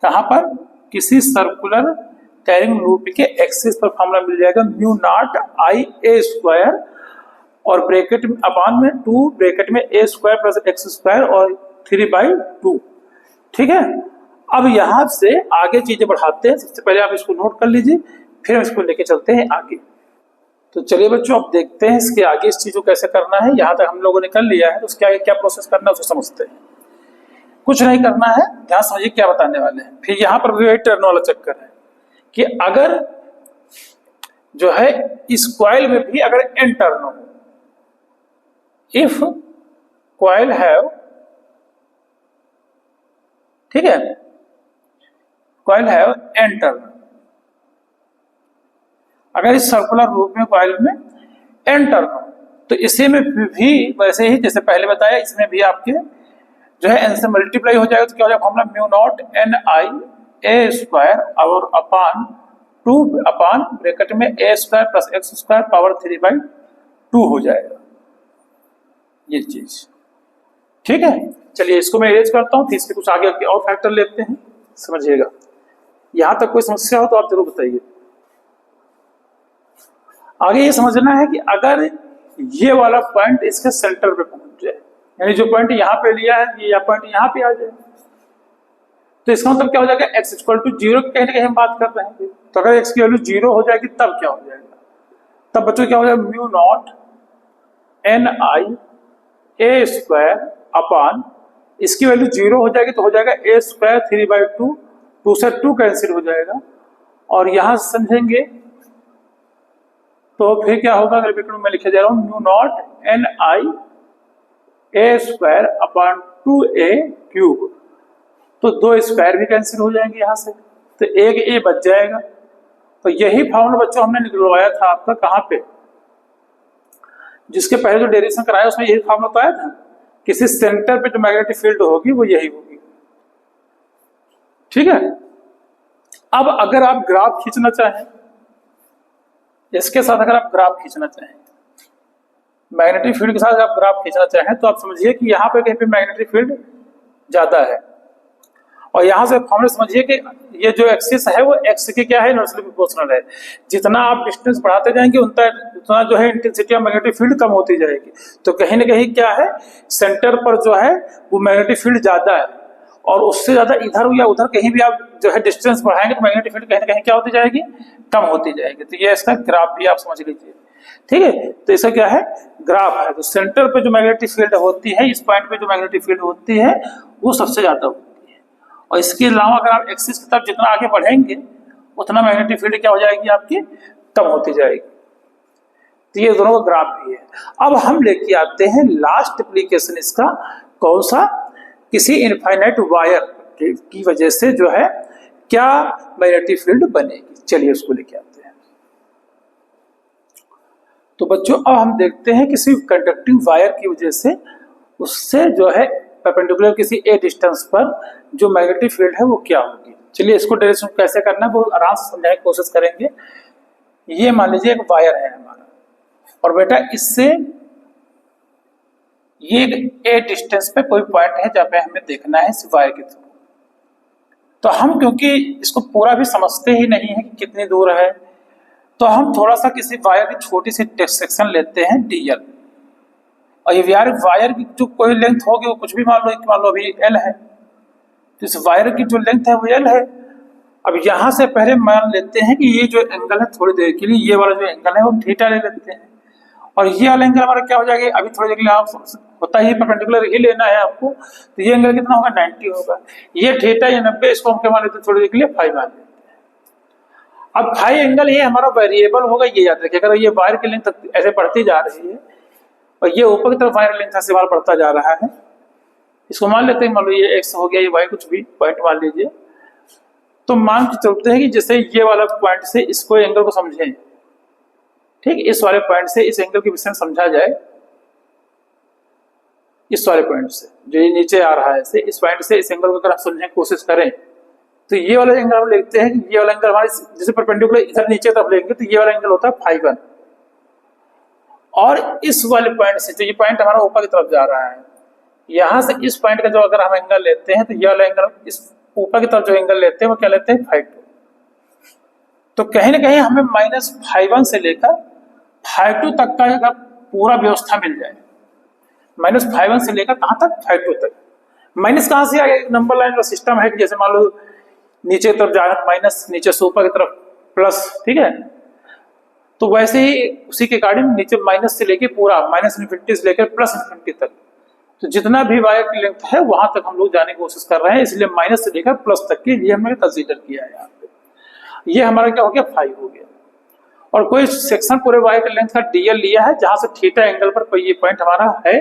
कहां पर, किसी सर्कुलर कैरिंग लूप के एक्सिस पर फॉर्मूला मिल जाएगा, mu naught I a square और ब्रैकेट में अपॉन में 2 ब्रैकेट में a square plus x square और 3/2। ठीक है, अब यहां से आगे चीजें बढ़ाते हैं। सबसे पहले आप इसको नोट कर लीजिए, फिर हम इसको लेके चलते हैं आगे। तो चलिए बच्चों, अब देखते हैं इसके आगे इस चीज को कैसे करना है। यहाँ तक हम लोगों ने कर लिया है, तो उसके आगे क्या प्रोसेस करना है उसको समझते हैं। कुछ नहीं करना है, ध्यान समझिए क्या बताने वाले हैं। फिर यहाँ पर भी टर्न वाला चक्कर है कि अगर जो है इस कॉइल में भी अगर n टर्न हो, इफ कॉइल हैव, ठीक है, कॉइल हैव n टर्न, अगर इस सर्कुलर रूप में कॉइल में n टर्न हो तो इसी में भी वैसे ही जैसे पहले बताया, इसमें भी आपके जो है n से मल्टीप्लाई हो जाएगा। तो क्या हो जाएगा formula, mu naught n I a square और अपॉन 2 अपॉन ब्रैकेट में a square plus x square power 3/2 हो जाएगा ये चीज। ठीक है, चलिए इसको मैं इरेज करता हूँ, फिर इसके कुछ आगे और फैक्टर लेते हैं, समझिएगा। यहां तक कोई समस्या हो तो आप जरूर बताइए। आगे ये समझना है कि अगर ये वाला पॉइंट इसके सेंटर पे पहुंच जाए, यानी जो पॉइंट यहाँ पे लिया है ये पॉइंट यहाँ पे आ जाए, तो इसका मतलब क्या हो जाएगा, x इक्वल टू 0 की कहीं ना कहीं हम बात कर रहे हैं। तो अगर x की वैल्यू 0 हो जाएगी तब क्या हो जाएगा, तब बच्चों क्या हो जाएगा, mu naught n I a square upon, इसकी वैल्यू 0 हो जाएगी तो हो जाएगा ए स्क्वायर 3/2, 2 से 2 कैंसिल हो जाएगा, और यहां से समझेंगे तो फिर क्या होगा, अगर ब्रैकेट में लिखे जा रहा हूं mu naught n I a square upon 2a cube, तो 2 स्क्वायर भी कैंसिल हो जाएंगे यहां से, तो एक ए बच जाएगा। तो यही फॉर्मूला बच्चों हमने निकलवाया था आपका कहां पे, जिसके पहले जो डेरिवेशन कराया उसमें यही फॉर्मूला तो आया था, किसी सेंटर पे जो मैग्नेटिक फील्ड होगी वो यही होगी। ठीक है, अब अगर आप ग्राफ खींचना चाहें, इसके साथ अगर आप ग्राफ खींचना चाहें, मैग्नेटिक फील्ड के साथ अगर आप ग्राफ खींचना चाहें, तो आप समझिए कि यहाँ पे कहीं पे मैग्नेटिक फील्ड ज्यादा है, और यहां से फॉर्मूला समझिए कि ये जो एक्सिस है वो एक्स की क्या है, इनवर्सली प्रोपोर्शनल है। जितना आप डिस्टेंस बढ़ाते जाएंगे उतना जो है इंटेंसिटी ऑफ मैग्नेटिक फील्ड कम होती जाएगी। तो कहीं ना कहीं क्या है, सेंटर पर जो है वो मैग्नेटिक फील्ड ज्यादा है, और उससे ज्यादा इधर या उधर कहीं भी आप जो है डिस्टेंस बढ़ाएंगे तो मैग्नेटिक फील्ड कहीं ना कहीं क्या होती जाएगी, कम होती जाएगी। तो ये इसका ग्राफ भी आप समझ लीजिए। ठीक है, तो इसका क्या है, ग्राफ है। तो सेंटर पे जो मैग्नेटिक फील्ड होती है, इस पॉइंट पे जो मैग्नेटिक फील्ड होती है वो सबसे ज्यादा होती है, और इसके अलावा अगर आप एक्सिस की तरफ जितना आगे बढ़ेंगे उतना मैग्नेटिक फील्ड क्या हो जाएगी आपकी, कम होती जाएगी। तो ये दोनों का ग्राफ भी है। अब हम लेके आते हैं लास्ट एप्लीकेशन इसका, कौन सा, किसी इनफाइनाइट वायर की वजह से जो है क्या मैग्नेटिक फील्ड बनेगी। चलिए उसको लेके आते हैं। तो बच्चों अब हम देखते हैं किसी कंडक्टिंग वायर की वजह से उससे जो है परपेंडिकुलर किसी ए डिस्टेंस पर जो मैग्नेटिक फील्ड है वो क्या होगी। चलिए इसको डायरेक्शन कैसे करना है बहुत आराम से समझाने की कोशिश करेंगे। ये मान लीजिए एक वायर है हमारा, और बेटा इससे ये ए डिस्टेंस पे कोई पॉइंट है जहां पे हमें देखना है इस वायर के थ्रू। तो हम क्योंकि इसको पूरा भी समझते ही नहीं है कि कितनी दूर है, तो हम थोड़ा सा किसी वायर की छोटी सी सेक्शन लेते हैं डीएल, और ये वायर की जो कोई लेंथ होगी वो कुछ भी मान लो अभी एल है, तो इस वायर की जो लेंथ है वो एल है। अब यहां से पहले मान लेते हैं कि ये जो एंगल है थोड़ी देर के लिए ये वाला जो एंगल है वो थीटा ले लेते हैं, और ये वाला एंगल हमारा क्या हो जाएगा, अभी थोड़ी देर के लिए आप होता ही परपेंडिकुलर ही लेना है आपको, तो ये एंगल कितना होगा, 90 होगा। ये थीटा या 90, इसको हम क्या मान लेते हैं, थोड़ी देर के लिए फाई मान लेते हैं। अब फाई एंगल ये हमारा वेरिएबल होगा, ये याद रखिए। अगर ये वायर की लेंथ ऐसे बढ़ती जा रही है और ये ऊपर की तरफ वायर लेंथ ऐसे बार बढ़ता जा रहा है, इसको मान लेते हैं, मान लो ये एक्स हो गया, ये वाई कुछ भी पॉइंट मान लीजिए, तो मान के चलते हैं कि जैसे ये वाला पॉइंट से इसको एंगल को समझें, ठीक, इस वाले पॉइंट से इस एंगल के विषय में समझा जाए, इस वाले पॉइंट से जो ये नीचे आ रहा है से इस पॉइंट से इस एंगल को अगर हम समझने की कोशिश करें, तो ये वाला एंगल हम लिखते हैं कि ये वाला एंगल हमारे जैसे परपेंडिकुलर इधर नीचे तरफ लेंगे तो ये वाला एंगल होता है φ1, और इस वाले पॉइंट से जो ये पॉइंट हमारा ऊपर की तरफ जा रहा है, यहां से इस पॉइंट का जो अगर हम एंगल लेते हैं तो ये वाला एंगल, इस ऊपर की तरफ जो एंगल लेते हैं वो क्या लेते हैं, φ2। तो कहीं ना कहीं हमें -φ1 से लेकर φ2 तक का अगर पूरा व्यवस्था मिल जाए, -φ1 से लेकर कहां तक, φ2 तक। माइनस कहां से आ गया, एक नंबर लाइन का सिस्टम है कि जैसे मान लो नीचे की तरफ जा रहा है माइनस, नीचे से ऊपर की तरफ प्लस, ठीक है, तो वैसे ही उसी के अकॉर्डिंग नीचे माइनस से लेके पूरा -∞ से लेकर +∞ तक, तो जितना भी वायर की लेंथ है वहां तक हम लोग जाने की कोशिश कर रहे हैं, इसलिए माइनस से लेकर प्लस तक के लिए हमने कंसीडर किया है यहाँ पे। ये हमारा क्या हो गया, फाई हो गया। और कोई सेक्शन पूरे वायर की लेंथ का डीएल लिया है जहां से थीटा एंगल पर ये पॉइंट हमारा है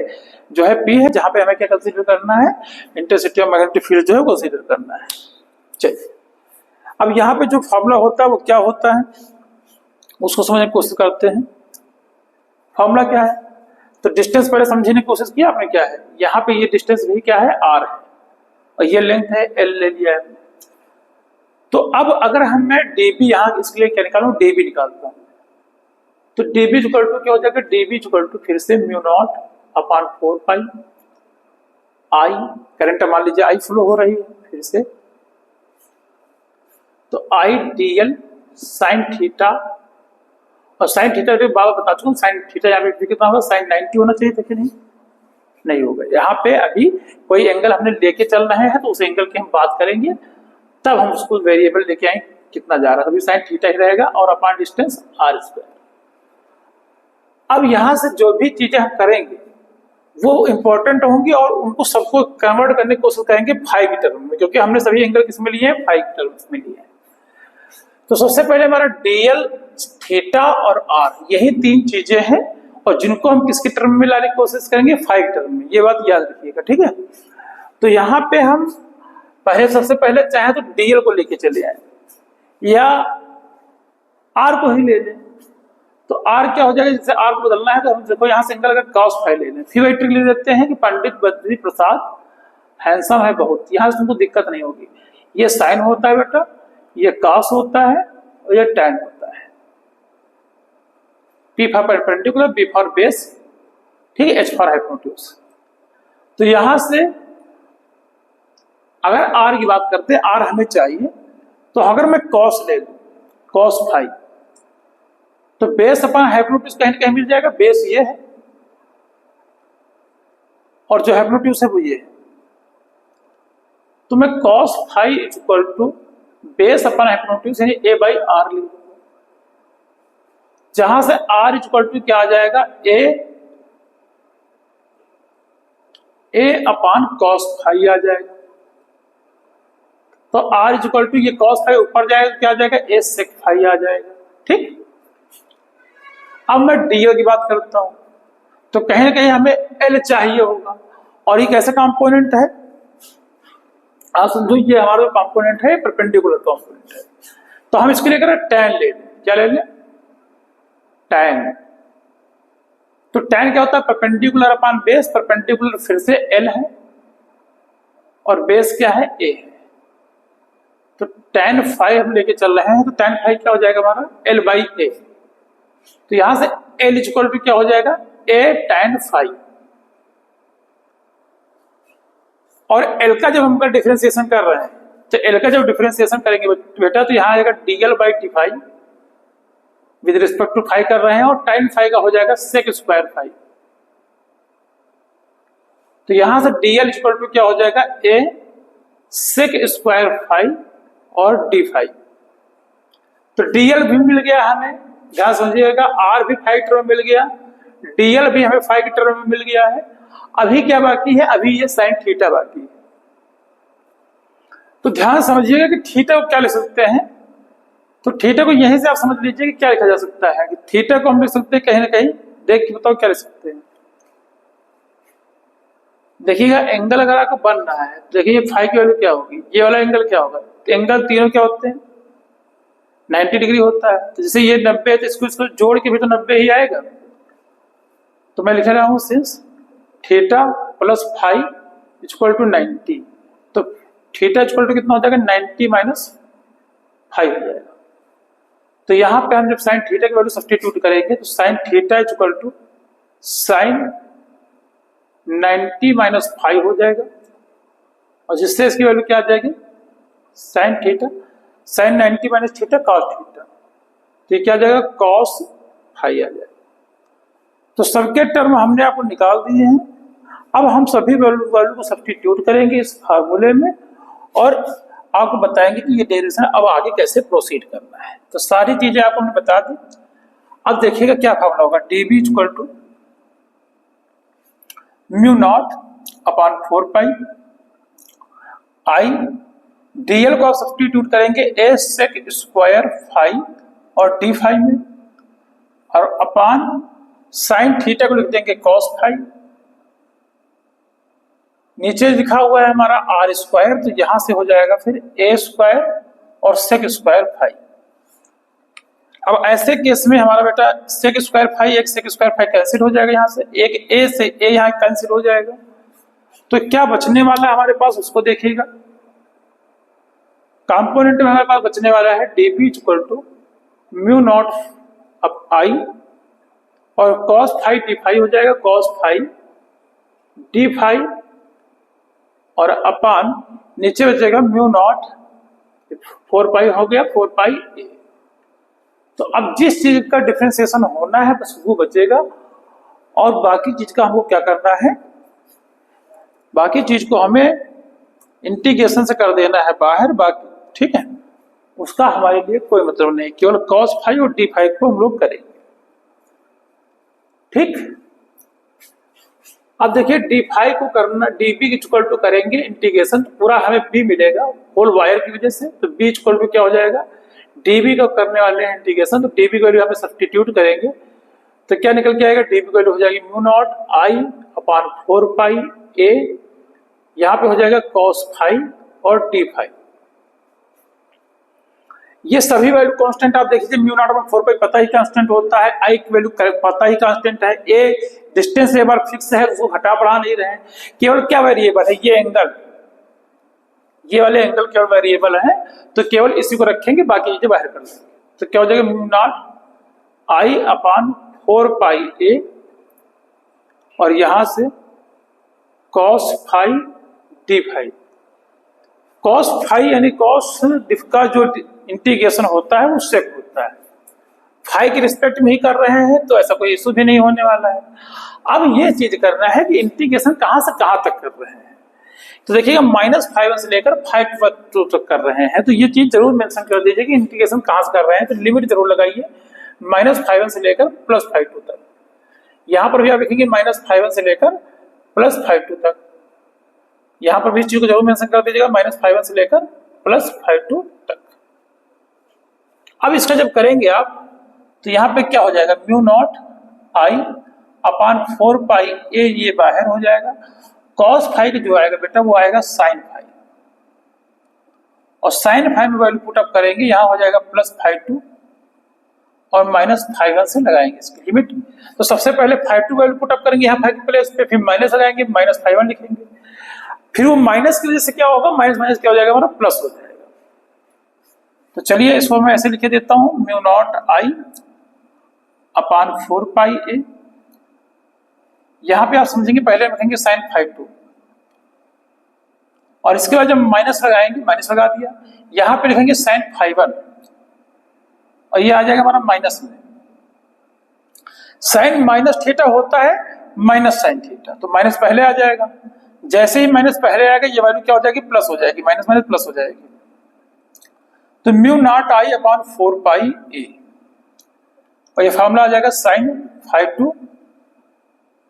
जो है पी है, जहां पे हमें क्या कंसीडर करना है, इंटेंसिटी ऑफ मैग्नेटिक फील्ड जो है कंसीडर करना है। चलिए अब यहाँ पे जो फॉर्मूला होता है वो क्या होता है उसको समझने की कोशिश करते हैं। फॉर्मूला क्या है, तो डिस्टेंस पहले समझने की कोशिश किया आपने, क्या है यहाँ पे, ये डिस्टेंस भी क्या है, आर है, और ये लेंथ है एल ले लिया है। तो अब अगर हम मैं डीबी यहाँ इसके लिए क्या निकालूं, डीबी निकालता हूं, तो डीबी इक्वल टू क्या हो जाएगा, डीबी इक्वल टू फिर से μ0/4π आई, करंट मान लीजिए आई फ्लो हो रही है फिर से, तो आई डीएल साइन थीटा, और साइन थीटा बाबा बता चुका हूं, साइन थीटा यहाँ पे कितना होगा, साइन 90 होना चाहिए था कि नहीं होगा। यहाँ पे अभी कोई एंगल हमने लेके चल रहे हैं तो उस एंगल की हम बात करेंगे, तब हम उसको वेरिएबल लेके आए कितना जा रहा है, तभी साइन थीटा ही रहेगा और अपॉन डिस्टेंस आर स्क्वायर। अब यहां से जो भी चीजें हम करेंगे वो इंपॉर्टेंट होंगी और उनको सबको कन्वर्ट करने की कोशिश करेंगे फाई की टर्म में, क्योंकि हमने सभी एंगल किस में लिए हैं, फाई की टर्म्स में लिए हैं। तो सबसे पहले हमारा डीएल, थीटा और आर, यही तीन चीजें हैं और जिनको हम किसकी टर्म में लाने की कोशिश करेंगे, फाई की टर्म में। ये बात याद रखिएगा, ठीक है। तो यहाँ पे हम सबसे पहले चाहे तो डीएल को लेके चले आए या आर को ही ले लें। तो आर क्या हो जाएगा, जैसे आर को बदलना है तो हम देखो यहाँ से एंगल अगर cos फाई ले लें, फिर वही ट्रिक ले लेते हैं कि पंडित बद्री प्रसाद हैंडसम है बहुत, यहाँ से तुमको दिक्कत नहीं होगी। ये साइन होता है बेटा, ये cos होता है और ये tan होता है। P for perpendicular, B for base, ठीक है, H फॉर हाइपोटेन्यूज। तो यहां से अगर R की बात करते हैं, R हमें चाहिए, तो अगर मैं cos ले लूं, cos फाई, तो बेस अपॉन हाइपोटेन्यूज कहीं ना कहीं मिल जाएगा। बेस ये है और जो हाइपोटेन्यूज है वो ये है। तो मैं cos phi equal to base upon hypotenuse यानी a बाई आर लिख दूंगा, जहां से r इक्वल टू क्या आ जाएगा, a अपॉन cos फाई आ जाएगा। तो r इक्वल टू ये cos फाई ऊपर जाएगा क्या आ जाएगा, a sec फाई आ जाएगा, ठीक। अब मैं डीएल की बात करता हूं, तो कहीं ना कहीं हमें एल चाहिए होगा और ये कैसा कंपोनेंट है, आप समझो ये हमारा कंपोनेंट है, परपेंडिकुलर कंपोनेंट है। तो हम इसके लिए करें tan ले लें, क्या ले लें, tan। तो tan क्या होता है, परपेंडिकुलर अपॉन बेस, परपेंडिकुलर फिर से एल है और बेस क्या है, ए है। तो tan फाई हम लेके चल रहे हैं, तो tan फाई क्या हो जाएगा हमारा, एल बाई ए। तो यहां से एल इक्वल टू क्या हो जाएगा, ए tan फाई। और एल का जब हम डिफरेंशिएशन कर रहे हैं, तो एल का जब डिफरेंशिएशन करेंगे बेटा, तो यहां आएगा dl by t phi with respect to phi कर रहे हैं, और tan फाई का हो जाएगा सेक स्क्वायर फाई। तो यहां से डीएल इक्वल टू क्या हो जाएगा, ए सेक स्क्वायर फाई और डी फाई। तो डीएल भी मिल गया हमें, ध्यान समझिएगा, आर भी फाई टर्म में मिल गया, डीएल भी हमें फाई की टर्म में मिल गया है। अभी क्या बाकी है, अभी ये साइन थीटा बाकी है। तो ध्यान समझिएगा कि थीटा को क्या लिख सकते हैं, तो थीटा को यहीं से आप समझ लीजिए कि क्या लिखा जा सकता है, कि थीटा को हम लिख सकते हैं कहीं ना कहीं, देख के बताओ क्या लिख सकते हैं। देखिएगा एंगल अगर आपको बन रहा है, देखिए फाई की वैल्यू क्या होगी, ये वाला एंगल क्या होगा, तो एंगल तीनों क्या होते हैं, 90 डिग्री होता है। तो जैसे ये 90 है तो इसको जोड़ के भी तो 90 ही आएगा। तो मैं लिख रहा हूं since theta plus phi equal to 90, तो थीटा इक्वल टू कितना हो जाएगा, 90 माइनस फाई हो जाएगा। तो यहां पे हम जब साइन थीटा की वैल्यू सब्स्टिट्यूट करेंगे, तो sine theta equal to sine 90 minus phi हो जाएगा, और जिससे इसकी वैल्यू क्या आ जाएगी, sine theta, sine 90 minus theta cos theta, तो ये क्या आ जाएगा, कॉस फाई आ जाएगा। तो सबके टर्म हमने आपको निकाल दिए हैं। अब हम सभी वैल्यू को सब्स्टिट्यूट करेंगे इस फार्मूले में और आपको बताएंगे कि ये डेरिवेशन अब आगे कैसे प्रोसीड करना है। तो सारी चीजें आपको हमने बता दी। अब देखिएगा क्या फार्मूला होगा, dB equal to mu not upon 4 pi i, dl को आप सब्स्टिट्यूट करेंगे ए सेक स्क्वायर फाई और डी फाई में, और अपॉन साइन थीटा को लिख देंगे कॉस फाई। नीचे लिखा हुआ है हमारा आर स्क्वायर, तो यहां से हो जाएगा फिर ए स्क्वायर और सेक स्क्वायर फाई। अब ऐसे केस में हमारा बेटा सेक स्क्वायर फाई, एक सेक स्क्वायर फाई कैंसिल हो जाएगा, यहां से एक ए से ए यहां कैंसिल हो जाएगा। तो क्या बचने वाला है हमारे पास, उसको देखिएगा। कंपोनेंट में हमारे पास बचने वाला है dB equal to mu not up i, और कॉस फाई डी फाई हो जाएगा, कॉस फाई डी फाई, और अपान नीचे बचेगा म्यू नॉट 4 पाई हो गया 4 पाई ए। तो अब जिस चीज का डिफरेंशिएशन होना है बस वो बचेगा, और बाकी चीज का हमको क्या करना है, बाकी चीज को हमें इंटीग्रेशन से कर देना है बाहर, बाकी ठीक है, उसका हमारे लिए कोई मतलब नहीं, केवल cos फाई और d फाई को हम लोग करेंगे। ठीक, अब देखिए d फाई को करना, db इक्वल टू करेंगे इंटीग्रेशन, पूरा हमें b मिलेगा होल वायर की वजह से, तो b इक्वल टू क्या हो जाएगा, db का करने वाले हैं इंटीग्रेशन, तो db वैल्यू यहाँ पे सब्स्टिट्यूट करेंगे तो क्या निकल के आएगा, db वैल्यू हो जाएगी mu not i upon 4 pi a, यहाँ पे हो जाएगा cos फाई और d फाई। ये सभी वैल्यू कांस्टेंट आप देखिए, म्यू नॉट अपॉन 4 पाई पता ही कांस्टेंट होता है, i की वैल्यू पता ही कांस्टेंट है, a डिस्टेंस एक बार फिक्स है, उसको घटा बढ़ा नहीं रहे हैं, केवल क्या वेरिएबल है, ये एंगल, ये वाले एंगल केवल वेरिएबल है, तो केवल इसी को रखेंगे, बाकी चीजें बाहर कर देंगे। तो क्या हो जाएगा, mu not i upon 4 pi a और यहां से cos phi d phi. cos phi यानी cos का जो इंटीग्रेशन होता है वो सेक होता है, फाई के रिस्पेक्ट में ही कर रहे हैं तो ऐसा कोई इशू भी नहीं होने वाला है। अब ये चीज करना है कि इंटीग्रेशन कहां से कहां तक कर रहे हैं, तो देखिएगा -5 से लेकर 5 तक कर रहे हैं, तो ये चीज जरूर मेंशन कर दीजिए कि इंटीग्रेशन कहां से कर रहे हैं, तो लिमिट जरूर लगाइए -5 से लेकर +5 तक। यहां पर भी आप लिखेंगे -5 से लेकर +5 तक, यहां पर भी इस चीज को जरूर मेंशन कर दीजिएगा -5 से लेकर +5 तक। अब इसका जब करेंगे आप तो यहाँ पे क्या हो जाएगा, mu not i upon 4 pi a, ये बाहर हो जाएगा, cos फाई का जो आएगा बेटा वो आएगा sin फाई, और sin फाई में वैल्यू पुट अप करेंगे, यहाँ हो जाएगा +5 और -5 से लगाएंगे इसकी लिमिट। तो सबसे पहले 5 वैल्यू पुट अप करेंगे यहाँ 5 प्लेस पे, फिर माइनस लगाएंगे, -5 लिखेंगे, फिर वो माइनस की वजह से क्या होगा, माइनस क्या हो जाएगा हमारा, प्लस हो जाएगा। तो चलिए इसको मैं ऐसे लिखे देता हूं, mu not i upon 4 pi a, यहां पे आप समझेंगे पहले लिखेंगे sin 5 और इसके बाद जब माइनस लगाएंगे, माइनस लगा दिया, यहां पे लिखेंगे sin 5 और ये आ जाएगा हमारा माइनस में, sin माइनस थीटा होता है माइनस sin थीटा, तो माइनस पहले आ जाएगा, जैसे ही माइनस पहले आएगा ये वैल्यू क्या हो जाएगी, प्लस हो जाएगी, माइनस माइनस प्लस हो जाएगी, तो mu not i upon 4 pi a और ये फॉर्मूला आ जाएगा sin 5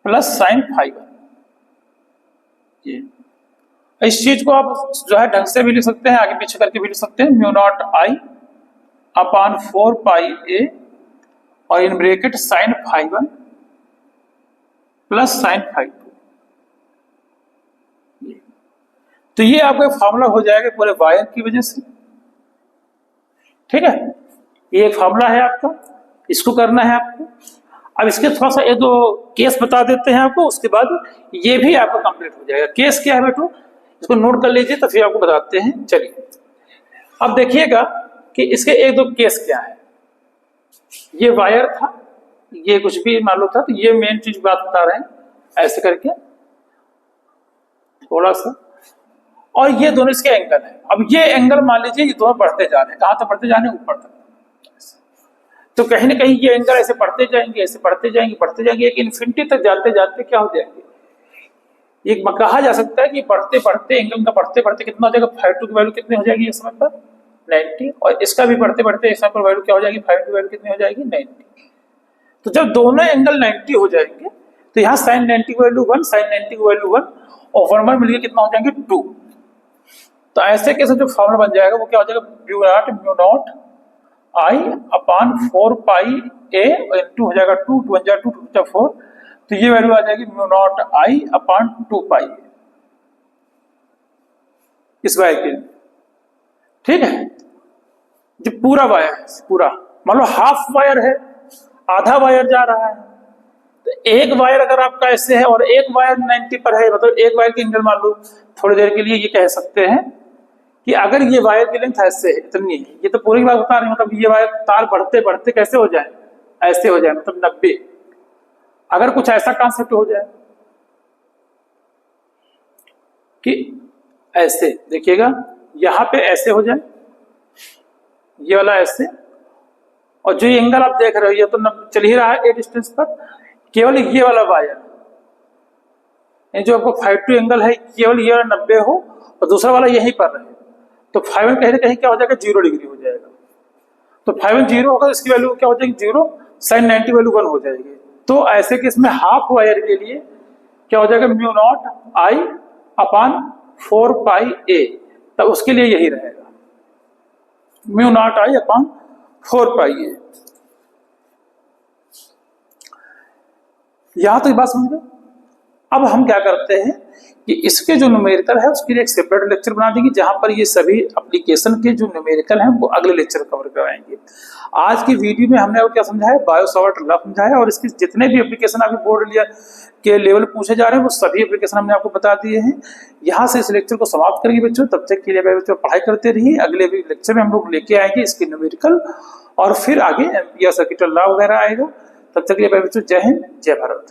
प्लस sin 5। ये इस चीज को आप जो है ढंग से भी लिख सकते हैं, आगे पीछे करके भी लिख सकते हैं, mu not i upon 4 pi a और in bracket sin 5 plus sin 5। तो ये आपका फॉर्मूला हो जाएगा पूरे वायर की वजह से, ठीक है, ये एक फॉर्मूला है आपका, इसको करना है आपको। अब इसके थोड़ा सा एक दो केस बता देते हैं आपको, उसके बाद ये भी आपका कंप्लीट हो जाएगा। केस क्या है बेटो, इसको नोट कर लीजिए तो फिर आपको बताते हैं। चलिए अब देखिएगा कि इसके एक दो केस क्या है। ये वायर था, ये कुछ भी मान लो था, तो ये मेन चीज बात बता रहे हैं, ऐसे करके थोड़ा सा, और ये दोनों इसके एंगल है। अब ये एंगल मान लीजिए ये दोनों बढ़ते जा रहे हैं, कहां तक बढ़ते जा रहे हैं, ऊपर तक, तो कहीं ना कहीं ये एंगल ऐसे बढ़ते जाएंगे, ऐसे बढ़ते जाएंगे, बढ़ते जाएंगे, एक इन्फिनिटी तक जाते जाते क्या हो जाएंगे, एक कहा जा सकता है कि बढ़ते बढ़ते एंगल का बढ़ते बढ़ते कितना हो जाएगा, 5 की वैल्यू कितनी हो जाएगी इस समय पर 90, और इसका भी बढ़ते बढ़ते इस समय पर वैल्यू क्या हो जाएगी, 5 की वैल्यू कितनी हो जाएगी 90। तो जब दोनों एंगल 90 हो जाएंगे तो यहाँ sin 90 की वैल्यू 1, sin 90 की वैल्यू 1 और 1 मिलकर कितना हो जाएंगे 2। तो ऐसे कैसे जो फॉर्मूला बन जाएगा वो क्या हो जाएगा, mu not i upon 4 pi a और इंटू हो जाएगा 2, 2 × 2 = 4, तो ये वैल्यू आ जाएगी म्यू नॉट i अपॉन 2 पाई इस वायर के लिए, ठीक है। जो पूरा वायर है, पूरा मान लो हाफ वायर है, आधा वायर जा रहा है, तो एक वायर अगर आपका ऐसे है और एक वायर 90 पर है, मतलब एक वायर की एंगल मान लो थोड़ी देर के लिए ये कह सकते हैं कि अगर ये वायर की लेंथ ऐसे है, इतनी है, ये तो पूरी बात बता रही, मतलब ये वायर तार बढ़ते बढ़ते कैसे हो जाए, ऐसे हो जाए, मतलब 90। अगर कुछ ऐसा कॉन्सेप्ट हो जाए कि ऐसे देखिएगा, यहां पे ऐसे हो जाए, ये वाला ऐसे, और जो एंगल आप देख रहे हो ये तो चल ही रहा है ए डिस्टेंस पर, केवल ये वाला वायर, जो आपको 5 एंगल है, केवल ये 90 हो और दूसरा वाला यहीं पर रहे, तो फाइव कहीं ना कहीं क्या हो जाएगा, 0 डिग्री हो जाएगा। तो 5 0 होगा, इसकी वैल्यू क्या हो जाएगी 0, साइन 90 वैल्यू 1 हो जाएगी। तो ऐसे केस में हाफ वायर के लिए क्या हो जाएगा, म्यू नॉट आई अपॉन 4 पाई ए, तब उसके लिए यही रहेगा म्यू नॉट आई अपॉन 4 पाई ए। यहां तो ये बात समझ गए। अब हम क्या करते हैं कि इसके जो न्यूमेरिकल है उसके लिए एक सेपरेट लेक्चर बना देंगे, जहां पर ये सभी एप्लीकेशन के जो न्यूमेरिकल हैं वो अगले लेक्चर कवर कराएंगे। आज की वीडियो में हमने आपको क्या समझाया, बायो सावर्ट लॉ समझाया, और इसके जितने भी एप्लीकेशन आपके बोर्ड लिया के लेवल पूछे जा रहे हैं वो सभी एप्लीकेशन हमने आपको बता दिए हैं। यहाँ से इस लेक्चर को समाप्त करेंगे बच्चों। तब तक के लिए बच्चों पढ़ाई करते रहिए। अगले भी लेक्चर में हम लोग लेके आएंगे इसके न्यूमेरिकल, और फिर आगे एम्पियर सर्किटल लॉ वगैरह आएगा। तब तक के लिए बच्चों जय हिंद, जय भारत।